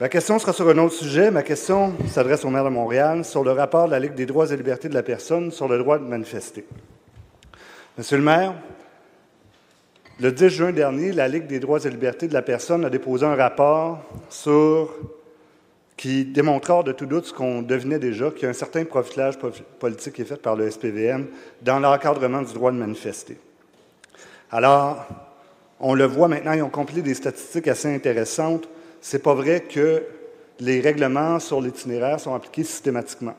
Ma question sera sur un autre sujet. Ma question s'adresse au maire de Montréal sur le rapport de la Ligue des droits et libertés de la personne sur le droit de manifester. Monsieur le maire, le 10 juin dernier, la Ligue des droits et libertés de la personne a déposé un rapport qui démontre hors de tout doute ce qu'on devinait déjà, qu'il y a un certain profilage politique qui est fait par le SPVM dans l'encadrement du droit de manifester. Alors, on le voit maintenant, ils ont compilé des statistiques assez intéressantes. C'est pas vrai que les règlements sur l'itinéraire sont appliqués systématiquement.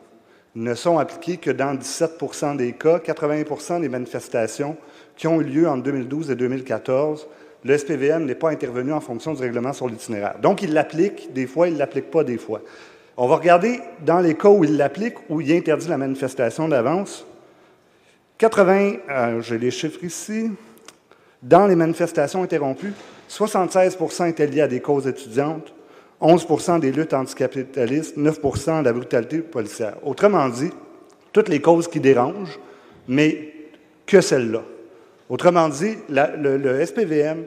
Ils ne sont appliqués que dans 17 % des cas, 80 % des manifestations qui ont eu lieu en 2012 et 2014. Le SPVM n'est pas intervenu en fonction du règlement sur l'itinéraire. Donc, il l'applique des fois, il ne l'applique pas des fois. On va regarder dans les cas où il l'applique, où il interdit la manifestation d'avance. J'ai les chiffres ici. Dans les manifestations interrompues, 76 % étaient liés à des causes étudiantes, 11 % des luttes anticapitalistes, 9 % à la brutalité policière. Autrement dit, toutes les causes qui dérangent, mais que celles-là. Autrement dit, le SPVM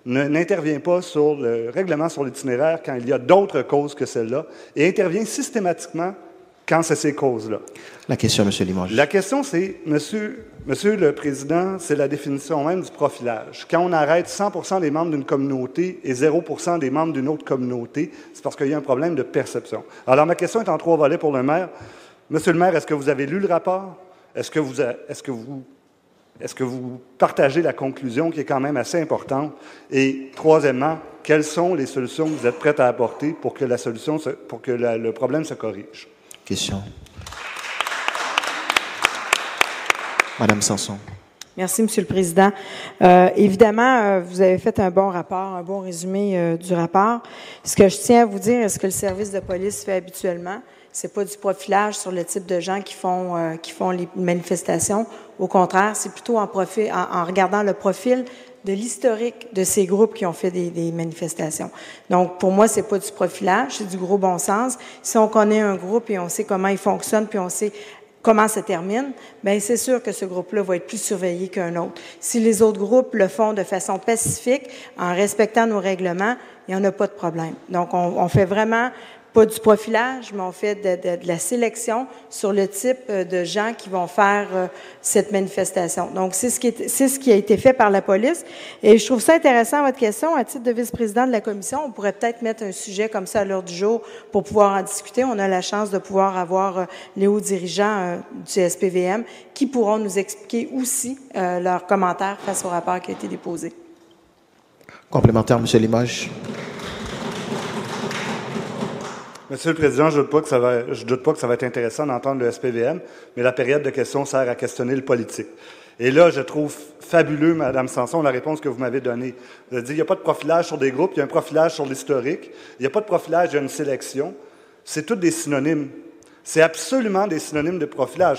n'intervient pas sur le règlement sur l'itinéraire quand il y a d'autres causes que celles-là et intervient systématiquement quand c'est ces causes-là. La question, M. Limoges. La question, c'est, Monsieur le Président, c'est la définition même du profilage. Quand on arrête 100 % des membres d'une communauté et 0 % des membres d'une autre communauté, c'est parce qu'il y a un problème de perception. Alors, ma question est en 3 volets pour le maire. Monsieur le maire, est-ce que vous avez lu le rapport? Est-ce que vous partagez la conclusion qui est quand même assez importante? Et troisièmement, quelles sont les solutions que vous êtes prêtes à apporter pour que le problème se corrige? Question. Madame Sanson. Merci, Monsieur le Président. Évidemment, vous avez fait un bon rapport, un bon résumé du rapport. Ce que je tiens à vous dire, ce que le service de police fait habituellement, c'est pas du profilage sur le type de gens qui font les manifestations. Au contraire, c'est plutôt en regardant le profil de l'historique de ces groupes qui ont fait des manifestations. Donc, pour moi, c'est pas du profilage, c'est du gros bon sens. Si on connaît un groupe et on sait comment il fonctionne, puis on sait comment ça termine, bien, c'est sûr que ce groupe-là va être plus surveillé qu'un autre. Si les autres groupes le font de façon pacifique, en respectant nos règlements, il n'y en a pas de problème. Donc, on fait vraiment pas du profilage, mais on fait de la sélection sur le type de gens qui vont faire cette manifestation. Donc, c'est ce qui a été fait par la police. Et je trouve ça intéressant, votre question. À titre de vice-président de la commission, on pourrait peut-être mettre un sujet comme ça à l'ordre du jour pour pouvoir en discuter. On a la chance de pouvoir avoir les hauts dirigeants du SPVM qui pourront nous expliquer aussi leurs commentaires face au rapport qui a été déposé. Complémentaire, M. Limoges. Monsieur le Président, je ne doute pas que ça va être intéressant d'entendre le SPVM, mais la période de questions sert à questionner le politique. Et là, je trouve fabuleux, Mme Sanson, la réponse que vous m'avez donnée. Vous avez dit, il n'y a pas de profilage sur des groupes, il y a un profilage sur l'historique, il n'y a pas de profilage, il y a une sélection. C'est tous des synonymes. C'est absolument des synonymes de profilage.